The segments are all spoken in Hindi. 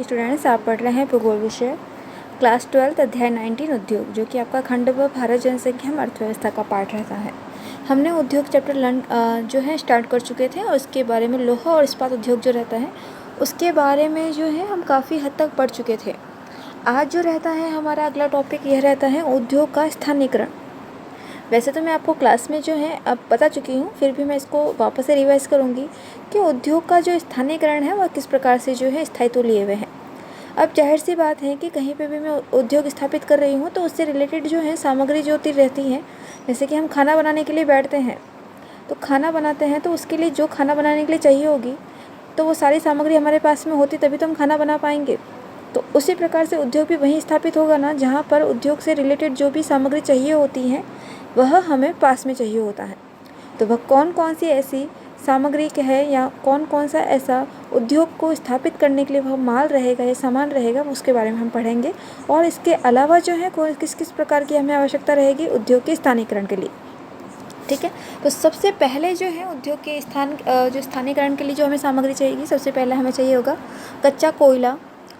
स्टूडेंट्स, आप पढ़ रहे हैं भूगोल विषय क्लास 12 अध्याय 19 उद्योग, जो कि आपका खंड व भारत जनसंख्या में अर्थव्यवस्था का पाठ रहता है। हमने उद्योग चैप्टर जो है स्टार्ट कर चुके थे और उसके बारे में लोहा और इस्पात उद्योग जो रहता है उसके बारे में जो है हम काफ़ी हद तक पढ़ चुके थे। आज जो रहता है हमारा अगला टॉपिक यह रहता है उद्योग का स्थानीयकरण। वैसे तो मैं आपको क्लास में जो है अब बता चुकी हूँ, फिर भी मैं इसको वापस से रिवाइज़ करूँगी कि उद्योग का जो स्थानीयकरण है वह किस प्रकार से जो है स्थायित्व लिए हुए हैं। अब जाहिर सी बात है कि कहीं पे भी मैं उद्योग स्थापित कर रही हूँ तो उससे रिलेटेड जो है सामग्री जो होती रहती हैं, जैसे कि हम खाना बनाने के लिए बैठते हैं तो खाना बनाते हैं तो उसके लिए जो खाना बनाने के लिए चाहिए होगी तो वो सारी सामग्री हमारे पास में होती तभी तो हम खाना बना पाएंगे। तो उसी प्रकार से उद्योग भी वहीं स्थापित होगा ना, जहाँ पर उद्योग से रिलेटेड जो भी सामग्री चाहिए होती हैं वह हमें पास में चाहिए होता है। तो वह कौन कौन सी ऐसी सामग्री है या कौन कौन सा ऐसा उद्योग को स्थापित करने के लिए वह माल रहेगा या सामान रहेगा, उसके बारे में हम पढ़ेंगे। और इसके अलावा जो है किस किस प्रकार की हमें आवश्यकता रहेगी उद्योग के स्थानीयकरण के लिए। ठीक है, तो सबसे पहले जो है उद्योग के स्थानीयकरण के लिए जो हमें सामग्री चाहिए, सबसे पहले हमें चाहिए होगा कच्चा कोयला,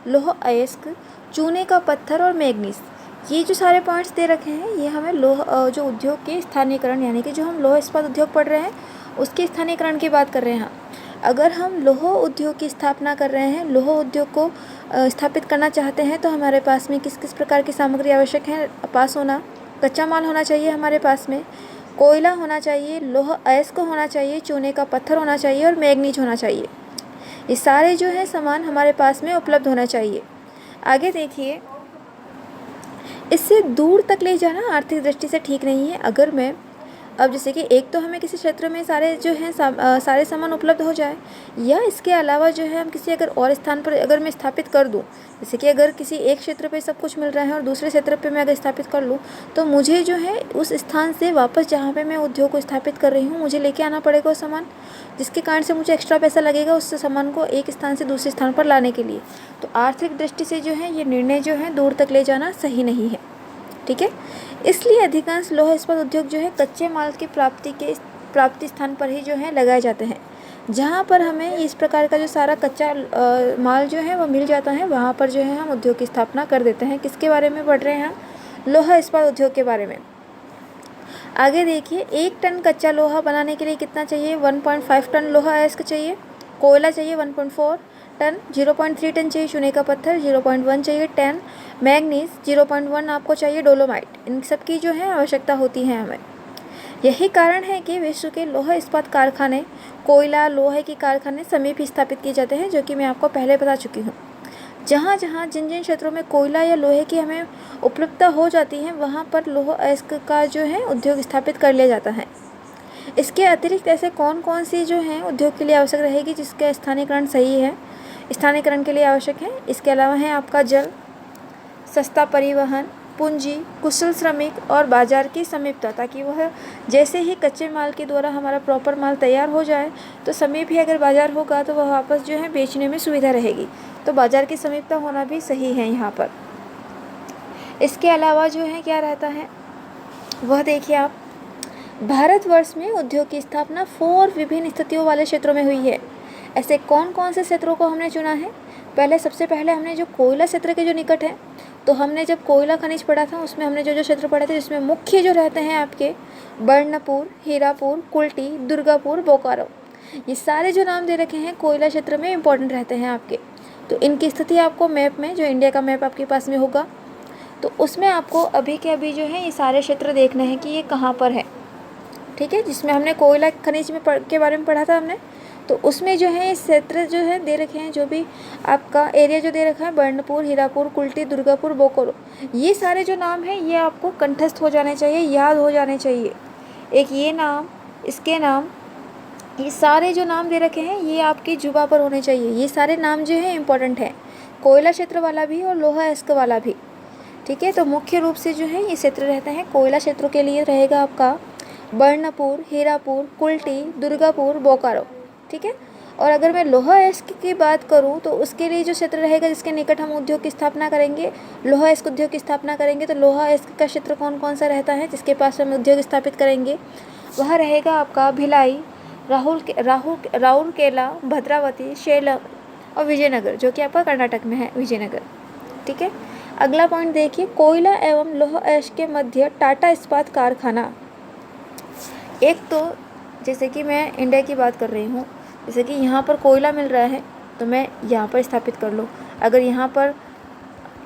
लौह अयस्क, चूने का पत्थर और मैग्नीज। ये जो सारे पॉइंट्स दे रखे हैं ये हमें जो उद्योग के स्थानीयकरण यानी कि जो हम लौह इस्पात उद्योग पढ़ रहे हैं उसके स्थानीयकरण की बात कर रहे हैं। अगर हम लौह उद्योग की स्थापना कर रहे हैं, लौह उद्योग को स्थापित करना चाहते हैं तो हमारे पास में किस किस प्रकार की सामग्री आवश्यक है पास होना। कच्चा माल होना चाहिए हमारे पास में, कोयला होना चाहिए, लौह अयस्क होना चाहिए, चूने का पत्थर होना चाहिए और मैग्नीज होना चाहिए। ये सारे जो है सामान हमारे पास में उपलब्ध होना चाहिए। आगे देखिए, इससे दूर तक ले जाना आर्थिक दृष्टि से ठीक नहीं है। अगर मैं अब जैसे कि एक तो हमें किसी क्षेत्र में सारे जो हैं सारे सामान उपलब्ध हो जाए, या इसके अलावा जो है हम किसी अगर और स्थान पर अगर मैं स्थापित कर दूं, जैसे कि अगर किसी एक क्षेत्र पे सब कुछ मिल रहा है और दूसरे क्षेत्र पे मैं अगर स्थापित कर लूं तो मुझे जो है उस स्थान से वापस जहाँ पे मैं उद्योग को स्थापित कर रही हूँ मुझे लेके आना पड़ेगा वो सामान, जिसके कारण से मुझे एक्स्ट्रा पैसा लगेगा उस सामान को एक स्थान से दूसरे स्थान पर लाने के लिए। तो आर्थिक दृष्टि से जो है ये निर्णय जो है दूर तक ले जाना सही नहीं है। ठीक है, इसलिए अधिकांश लौह इस्पात उद्योग जो है कच्चे माल की प्राप्ति स्थान पर ही जो है लगाए जाते हैं, जहाँ पर हमें इस प्रकार का जो सारा कच्चा माल जो है वो मिल जाता है, वहाँ पर जो है हम उद्योग की स्थापना कर देते हैं। किसके बारे में पढ़ रहे हैं हम? लौह इस्पात उद्योग के बारे में। आगे देखिए, 1 टन कच्चा लोहा बनाने के लिए कितना चाहिए? 1.5 टन लोहा अयस्क चाहिए, कोयला चाहिए 1.4 टन, 0.3 टन चाहिए चूने का पत्थर, 0.1 चाहिए टन मैग्नीज, 0.1 आपको चाहिए डोलोमाइट। इन सब की जो है आवश्यकता होती है हमें। यही कारण है कि विश्व के लौह इस्पात कारखाने, कोयला लोहे के कारखाने समीप ही स्थापित किए जाते हैं, जो कि मैं आपको पहले बता चुकी हूँ। जहाँ जहाँ जिन जिन क्षेत्रों में कोयला या लोहे की हमें उपलब्धता हो जाती है वहाँ पर लौह अयस्क का जो है उद्योग स्थापित कर लिया जाता है। इसके अतिरिक्त ऐसे कौन कौन सी जो हैं उद्योग के लिए आवश्यक रहेगी जिसका स्थानीयकरण सही है, स्थानीयकरण के लिए आवश्यक है? इसके अलावा है आपका जल, सस्ता परिवहन, पूंजी, कुशल श्रमिक और बाजार की समीपता, ताकि वह जैसे ही कच्चे माल के द्वारा हमारा प्रॉपर माल तैयार हो जाए तो समीप ही अगर बाजार होगा तो वह वापस जो है बेचने में सुविधा रहेगी। तो बाजार की समीपता होना भी सही है यहाँ पर। इसके अलावा जो है क्या रहता है वह देखिए आप, भारतवर्ष में उद्योग की स्थापना 4 विभिन्न स्थितियों वाले क्षेत्रों में हुई है। ऐसे कौन कौन से क्षेत्रों को हमने चुना है? सबसे पहले हमने जो कोयला क्षेत्र के जो निकट है, तो हमने जब कोयला खनिज पढ़ा था उसमें हमने जो जो क्षेत्र पढ़े थे जिसमें मुख्य जो रहते हैं आपके बर्नपुर, हीरापुर, कुल्टी, दुर्गापुर, बोकारो, ये सारे जो नाम दे रखे हैं कोयला क्षेत्र में इंपॉर्टेंट रहते हैं आपके। तो इनकी स्थिति आपको मैप में, जो इंडिया का मैप आपके पास में होगा, तो उसमें आपको अभी के अभी जो है ये सारे क्षेत्र देखने हैं कि ये कहाँ पर है। ठीक है, जिसमें हमने कोयला खनिज में के बारे में पढ़ा था हमने, तो उसमें जो है क्षेत्र जो है दे रखे हैं, जो भी आपका एरिया जो दे रखा है बर्नपुर, हीरापुर, कुल्टी, दुर्गापुर, बोकारो, ये सारे जो नाम हैं ये आपको कंठस्थ हो जाने चाहिए, याद हो जाने चाहिए। एक ये नाम, इसके नाम, ये सारे जो नाम दे रखे हैं ये आपकी जुबा पर होने चाहिए। ये सारे नाम जो है इम्पोर्टेंट है, कोयला क्षेत्र वाला भी और लोहा अयस्क वाला भी। ठीक है, तो मुख्य रूप से जो है ये क्षेत्र रहते हैं। कोयला क्षेत्रों के लिए रहेगा आपका बर्नपुर, हीरापुर, कुल्टी, दुर्गापुर, बोकारो। ठीक है, और अगर मैं लोहा अयस्क की बात करूं तो उसके लिए जो क्षेत्र रहेगा जिसके निकट हम उद्योग की स्थापना करेंगे, लोहा अयस्क उद्योग की स्थापना करेंगे, तो लोहा अयस्क का क्षेत्र कौन कौन सा रहता है जिसके पास हम उद्योग स्थापित करेंगे? वह रहेगा आपका भिलाई, राउरकेला, भद्रावती, और विजयनगर जो कि आपका कर्नाटक में है विजयनगर। ठीक है, अगला पॉइंट देखिए, कोयला एवं लौह अयस्क के मध्य टाटा इस्पात कारखाना। एक तो जैसे कि मैं इंडिया की बात कर रही हूँ, जैसे कि यहाँ पर कोयला मिल रहा है तो मैं यहाँ पर स्थापित कर लूँ, अगर यहाँ पर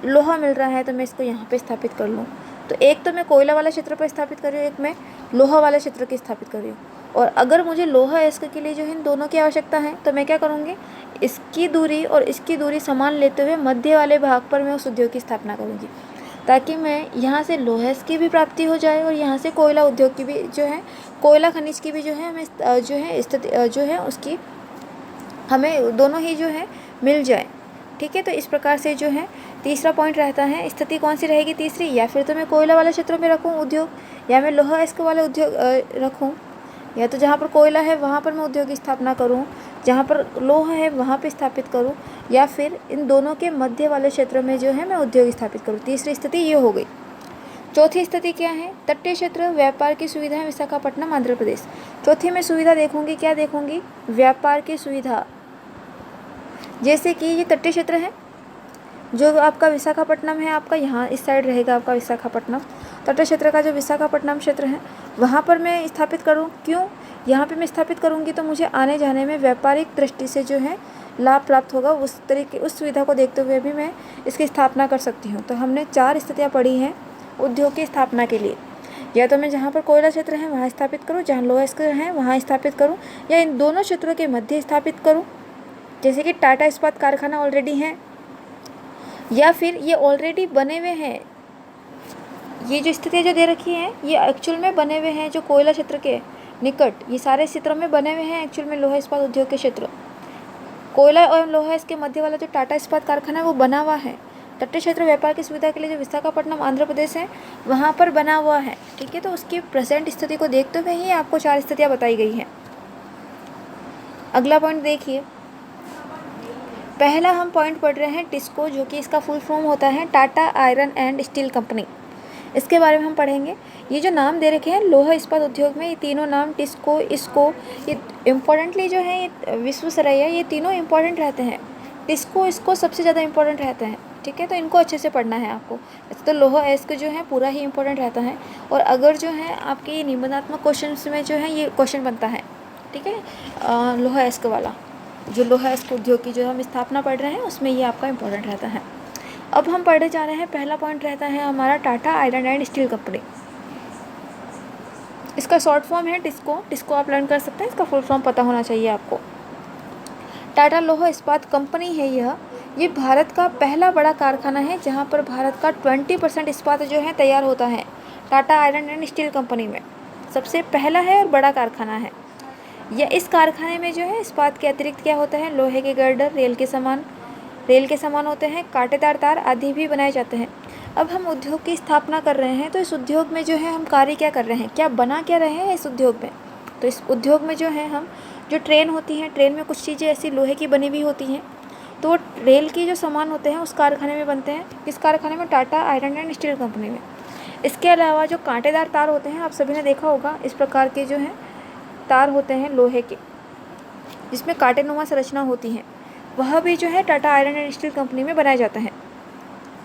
लोहा मिल रहा है तो मैं इसको यहाँ पे स्थापित कर लूँ। तो एक तो मैं कोयला वाला क्षेत्र पर स्थापित कर रही हूँ, एक मैं लोहा वाले क्षेत्र की स्थापित कर रही हूँ। और अगर मुझे लोहा अयस्क के लिए जो है इन दोनों की आवश्यकता है तो मैं क्या करूँगी, इसकी दूरी और इसकी दूरी समान लेते हुए मध्य वाले भाग पर मैं उस उद्योग की स्थापना करूँगी, ताकि मैं यहाँ से लोहा की भी प्राप्ति हो जाए और यहाँ से कोयला उद्योग की भी जो है, कोयला खनिज की भी जो है हमें जो है स्थिति जो है उसकी हमें दोनों ही जो है मिल जाए। ठीक है, तो इस प्रकार से जो है तीसरा पॉइंट रहता है, स्थिति कौन सी रहेगी तीसरी, या फिर तो मैं कोयला वाले क्षेत्र में रखूँ उद्योग, या मैं लोहा अयस्क वाले उद्योग रखूँ, या तो जहाँ पर कोयला है वहाँ पर मैं उद्योग की स्थापना करूँ, जहाँ पर लोहा है वहाँ पे स्थापित करूँ, या फिर इन दोनों के मध्य वाले क्षेत्र में जो है मैं उद्योग स्थापित करूँ। तीसरी स्थिति ये हो गई। चौथी स्थिति क्या है, तटीय क्षेत्र, व्यापार की सुविधाएं, विशाखापट्टनम आंध्र प्रदेश। चौथी में सुविधा देखूंगी, क्या देखूंगी, व्यापार की सुविधा। जैसे कि ये तटीय क्षेत्र है, जो आपका विशाखापट्टनम है, आपका यहाँ इस साइड रहेगा आपका विशाखापट्टनम। तटीय क्षेत्र का जो विशाखापट्टनम क्षेत्र है वहाँ पर मैं स्थापित करूँ, क्यों, यहाँ पे मैं स्थापित करूँगी तो मुझे आने जाने में व्यापारिक दृष्टि से जो है लाभ प्राप्त होगा, उस तरीके उस सुविधा को देखते हुए भी मैं इसकी स्थापना कर सकती हूँ। तो हमने 4 स्थितियाँ पढ़ी हैं उद्योग की स्थापना के लिए, या तो मैं जहाँ पर कोयला क्षेत्र है वहाँ स्थापित करूँ, जहाँ लोहा अयस्क है वहाँ स्थापित करूँ, या इन दोनों क्षेत्रों के मध्य स्थापित करूँ, जैसे कि टाटा इस्पात कारखाना ऑलरेडी है, या फिर ये ऑलरेडी बने हुए हैं। ये जो स्थितियाँ जो दे रखी हैं ये एक्चुअल में बने हुए हैं, जो कोयला क्षेत्र के निकट ये सारे क्षेत्रों में बने हुए हैं एक्चुअल में लोहा इस्पात उद्योग के क्षेत्र। कोयला और लोहा इसके मध्य वाला जो टाटा इस्पात कारखाना है वो बना हुआ है। तटीय क्षेत्र व्यापार की सुविधा के लिए जो विशाखापट्टनम आंध्र प्रदेश है वहाँ पर बना हुआ है। ठीक है, तो उसकी प्रेजेंट स्थिति को देखते हुए ही आपको 4 स्थितियाँ बताई गई हैं। अगला पॉइंट देखिए, पहला हम पॉइंट पढ़ रहे हैं टिस्को, जो कि इसका फुल फॉर्म होता है Tata iron and steel company. इसके बारे में हम पढ़ेंगे। ये जो नाम दे रखे हैं लोहा इस्पात उद्योग में, ये तीनों नाम टिस्को, इसको, ये इम्पोर्टेंटली जो है ये विश्वेश्वरैया, ये तीनों इम्पोर्टेंट रहते हैं। टिस्को इसको सबसे ज़्यादा इम्पोर्टेंट रहते हैं। ठीक है, तो इनको अच्छे से पढ़ना है आपको। वैसे तो लोहा अयस्क जो है पूरा ही इम्पोर्टेंट रहता है, और अगर जो है आपके निबंधात्मक क्वेश्चन में जो है ये क्वेश्चन बनता है। ठीक है, लोहा अयस्क वाला जो लोहा अयस्क उद्योग की जो हम स्थापना पढ़ रहे हैं उसमें ये आपका इम्पोर्टेंट रहता है। अब हम पढ़ने जा रहे हैं, पहला पॉइंट रहता है हमारा Tata iron and steel company. इसका शॉर्ट फॉर्म है टिस्को। टिस्को आप लर्न कर सकते हैं, इसका फुल फॉर्म पता होना चाहिए आपको। टाटा लोहा इस्पात कंपनी है ये भारत का पहला बड़ा कारखाना है जहाँ पर भारत का 20% इस्पात जो है तैयार होता है। Tata iron and steel company में सबसे पहला है और बड़ा कारखाना है। या इस कारखाने में जो है इस्पात के अतिरिक्त क्या होता है, लोहे के गर्डर, रेल के समान होते हैं, कांटेदार तार आदि भी बनाए जाते हैं। अब हम उद्योग की स्थापना कर रहे हैं, तो इस उद्योग में जो है हम कार्य क्या कर रहे हैं, क्या बना क्या रहे हैं इस उद्योग में। तो इस उद्योग में जो है हम जो ट्रेन होती हैं, ट्रेन में कुछ चीज़ें ऐसी लोहे की बनी हुई होती हैं, तो वो रेल की जो सामान होते हैं उस कारखाने में बनते हैं। किस कारखाने में, Tata iron and steel company में। इसके अलावा जो कांटेदार तार होते हैं, आप सभी ने देखा होगा, इस प्रकार के जो हैं तार होते हैं लोहे के जिसमें कांटेनुमा संरचना होती है, वह भी जो है Tata iron and steel company में बनाए जाता है।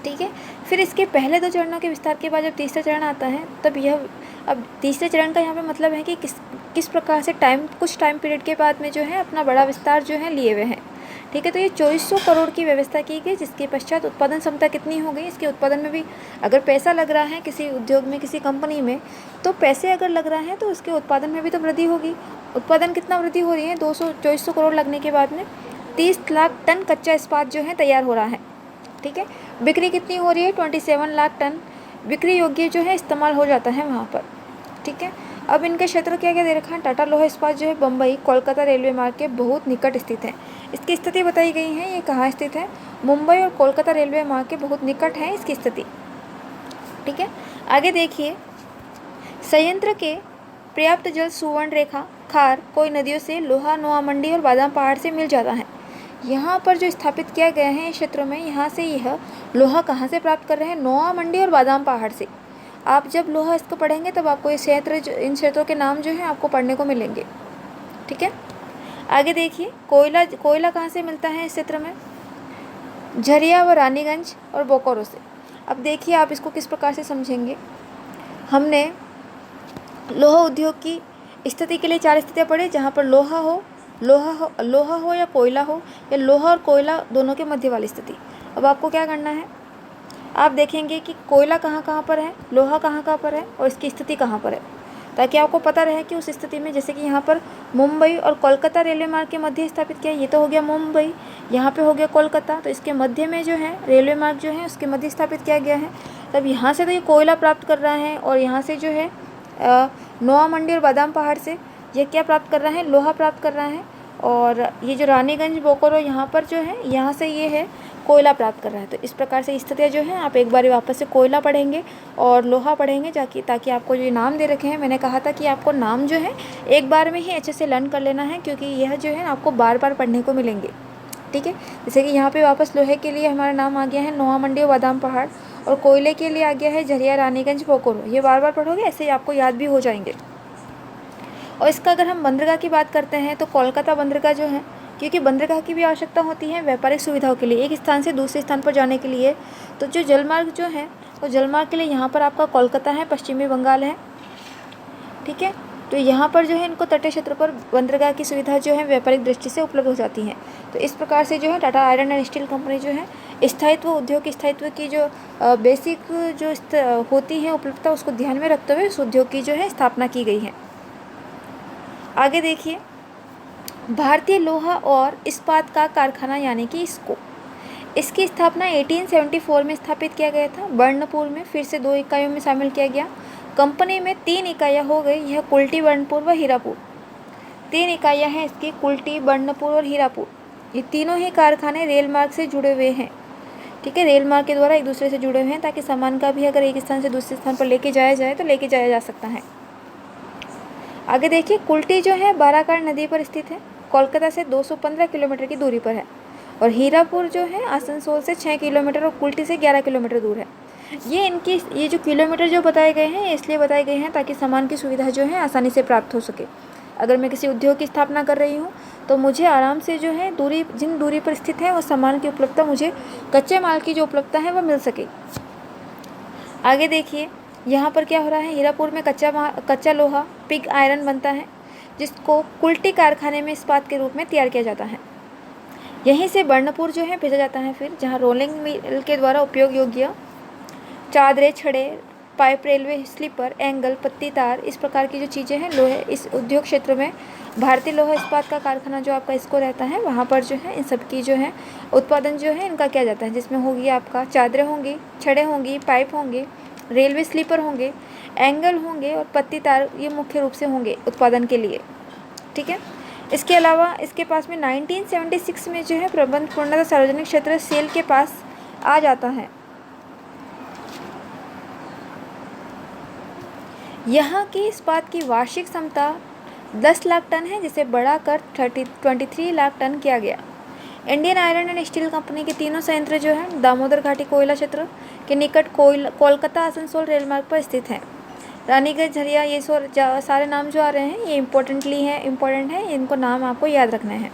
ठीक है, फिर इसके पहले 2 चरणों के विस्तार के बाद जब तीसरा चरण आता है तब यह, अब तीसरे चरण का यहाँ पे मतलब है कि किस प्रकार से कुछ टाइम पीरियड के बाद में जो है अपना बड़ा विस्तार जो है लिए हुए हैं। ठीक है, तो ये 2400 करोड़ की व्यवस्था की गई, जिसके पश्चात उत्पादन क्षमता कितनी हो गई, इसके उत्पादन में भी अगर पैसा लग रहा है किसी उद्योग में, किसी कंपनी में, तो पैसे अगर लग रहा है तो उसके उत्पादन में भी तो वृद्धि होगी। उत्पादन कितना वृद्धि हो रही है, 2400 करोड़ लगने के बाद में 30 लाख टन कच्चा इस्पात जो है तैयार हो रहा है। ठीक है, बिक्री कितनी हो रही है, 27 लाख टन बिक्री योग्य जो है इस्तेमाल हो जाता है वहाँ पर। ठीक है, अब इनके क्षेत्र क्या क्या दे रखा है, टाटा लोहा इस्पात जो है बम्बई कोलकाता रेलवे मार्ग के बहुत निकट स्थित है। इसकी स्थिति बताई गई है, ये कहाँ स्थित है, मुंबई और कोलकाता रेलवे मार्ग के बहुत निकट है इसकी स्थिति। ठीक है, आगे देखिए, संयंत्र के पर्याप्त जल सुवर्ण रेखा, खार, कोई नदियों से लोहा नोआ मंडी और बादाम पहाड़ से मिल जाता है। यहाँ पर जो स्थापित किया गया है इस क्षेत्रों में, यहाँ से यह लोहा कहाँ से प्राप्त कर रहे हैं, नोआ मंडी और बादाम पहाड़ से। आप जब लोहा इसको पढ़ेंगे तब आपको ये क्षेत्र इन क्षेत्रों के नाम जो हैं आपको पढ़ने को मिलेंगे। ठीक है, आगे देखिए, कोयला कहाँ से मिलता है इस क्षेत्र में? झरिया व रानीगंज और बोकारो से। अब देखिए आप इसको किस प्रकार से समझेंगे। हमने लोहा उद्योग की स्थिति के लिए 4 स्थितियाँ पढ़ी, जहाँ पर लोहा हो या कोयला हो, या लोहा और कोयला दोनों के मध्य वाली स्थिति। अब आपको क्या करना है, आप देखेंगे कि कोयला कहाँ पर है, लोहा कहाँ पर है और इसकी स्थिति कहाँ पर है, ताकि आपको पता रहे कि उस स्थिति में, जैसे कि यहाँ पर मुंबई और कोलकाता रेलवे मार्ग के मध्य स्थापित किया है। ये तो हो गया मुंबई, यहाँ पे हो गया कोलकाता, तो इसके मध्य में जो है रेलवे मार्ग जो है उसके मध्य स्थापित किया गया है। तब यहाँ से तो ये कोयला प्राप्त कर रहा है, और यहाँ से जो है नोआ मंडी और बादाम पहाड़ से ये क्या प्राप्त कर रहा है, लोहा प्राप्त कर रहा है। और ये जो रानीगंज बोकारो यहाँ पर जो है, यहाँ से ये है कोयला प्राप्त कर रहा है। तो इस प्रकार से स्थितियाँ जो हैं, आप एक बार वापस से कोयला पढ़ेंगे और लोहा पढ़ेंगे ताकि आपको जो नाम दे रखे हैं, मैंने कहा था कि आपको नाम जो है एक बार में ही अच्छे से लर्न कर लेना है, क्योंकि यह जो है आपको बार बार पढ़ने को मिलेंगे। ठीक है, जैसे कि यहाँ पे वापस लोहे के लिए हमारा नाम आ गया है नोआ मंडी और बादाम पहाड़, और कोयले के लिए आ गया है झरिया रानीगंज बोकारो। ये बार बार पढ़ोगे, ऐसे ही आपको याद भी हो जाएंगे। और इसका अगर हम बंदरगाह की बात करते हैं तो कोलकाता बंदरगाह जो है, क्योंकि बंदरगाह की भी आवश्यकता होती है व्यापारिक सुविधाओं के लिए, एक स्थान से दूसरे स्थान पर जाने के लिए। तो जो जलमार्ग जो है, तो जलमार्ग के लिए यहाँ पर आपका कोलकाता है, पश्चिमी बंगाल है। ठीक है, तो यहाँ पर जो है इनको तटीय क्षेत्र पर बंदरगाह की सुविधा जो है व्यापारिक दृष्टि से उपलब्ध हो जाती है। तो इस प्रकार से जो है Tata iron and steel company जो है स्थायित्व, उद्योग की स्थायित्व की जो बेसिक जो होती है उपलब्धता, उसको ध्यान में रखते हुए उस उद्योग की जो है स्थापना की गई है। आगे देखिए, भारतीय लोहा और इस्पात का कारखाना यानी कि इसकी स्थापना 1874 में स्थापित किया गया था। बर्नपुर में फिर से 2 इकाइयों में शामिल किया गया। कंपनी में 3 इकाइयाँ हो गई, यह कुल्टी, बर्नपुर व हीरापुर। 3 इकाइयाँ हैं इसकी, कुल्टी, बर्नपुर और हीरापुर। ये तीनों ही कारखाने रेल मार्ग से जुड़े हुए हैं। ठीक है, रेल मार्ग के द्वारा एक दूसरे से जुड़े हुए हैं, ताकि सामान का भी अगर एक स्थान से दूसरे स्थान पर लेके जाया जाए तो लेके जाया जा सकता है। आगे देखिए, कुल्टी जो है बाराकार नदी पर स्थित है, कोलकाता से 215 किलोमीटर की दूरी पर है। और हीरापुर जो है आसनसोल से 6 किलोमीटर और कुल्टी से 11 किलोमीटर दूर है। ये जो किलोमीटर जो बताए गए हैं, इसलिए बताए गए हैं ताकि सामान की सुविधा जो है आसानी से प्राप्त हो सके। अगर मैं किसी उद्योग की स्थापना कर रही हूँ तो मुझे आराम से जो है जिन दूरी पर स्थित है, वो सामान की उपलब्धता, मुझे कच्चे माल की जो उपलब्धता है वह मिल सके। आगे देखिए, यहाँ पर क्या हो रहा है, हीरापुर में कच्चा लोहा पिग आयरन बनता है, जिसको कुल्टी कारखाने में इस्पात के रूप में तैयार किया जाता है। यहीं से बर्नपुर जो है भेजा जाता है, फिर जहाँ रोलिंग मिल के द्वारा उपयोग योग्य चादरें, छड़े, पाइप, रेलवे स्लीपर, एंगल, पत्ती तार, इस प्रकार की जो चीज़ें हैं लोहे, इस उद्योग क्षेत्र में भारतीय लोहा इस्पात का कारखाना जो आपका इसको रहता है, वहाँ पर जो है इन सब की जो है उत्पादन जो है इनका किया जाता है, जिसमें होगी आपका चादरें होंगी, छड़ें होंगी, पाइप होंगे, रेलवे स्लीपर होंगे, एंगल होंगे और पत्ती तार, ये मुख्य रूप से होंगे उत्पादन के लिए। ठीक है, इसके अलावा इसके पास में 1976 में जो है प्रबंध पूर्णतः सार्वजनिक क्षेत्र सेल के पास आ जाता है। यहाँ की इस्पात की वार्षिक क्षमता 10 लाख टन है, जिसे बढ़ाकर 23 लाख टन किया गया। Indian iron and steel company के तीनों संयंत्र जो है दामोदर घाटी कोयला क्षेत्र के निकट कोलकाता आसनसोल रेल मार्ग पर स्थित हैं। रानीगंज, झरिया, ये सारे नाम जो आ रहे हैं ये इम्पोर्टेंट है, इनको नाम आपको याद रखना है।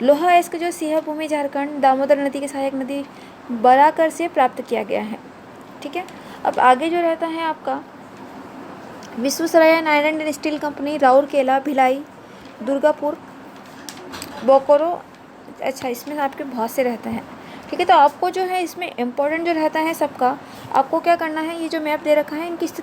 लोहा अयस्क जो सिंह भूमि झारखंड दामोदर नदी की सहायक नदी बराकर से प्राप्त किया गया है। ठीक है, अब आगे जो रहता है आपका Visvesvaraya iron and steel company, Rourkela, Bhilai, Durgapur, Bokaro. अच्छा, इसमें आपके बहुत से रहते हैं। ठीक है, तो आपको जो है इसमें इम्पोर्टेंट जो रहता है सबका, आपको क्या करना है, ये जो मैप दे रखा है इनकी स्थिति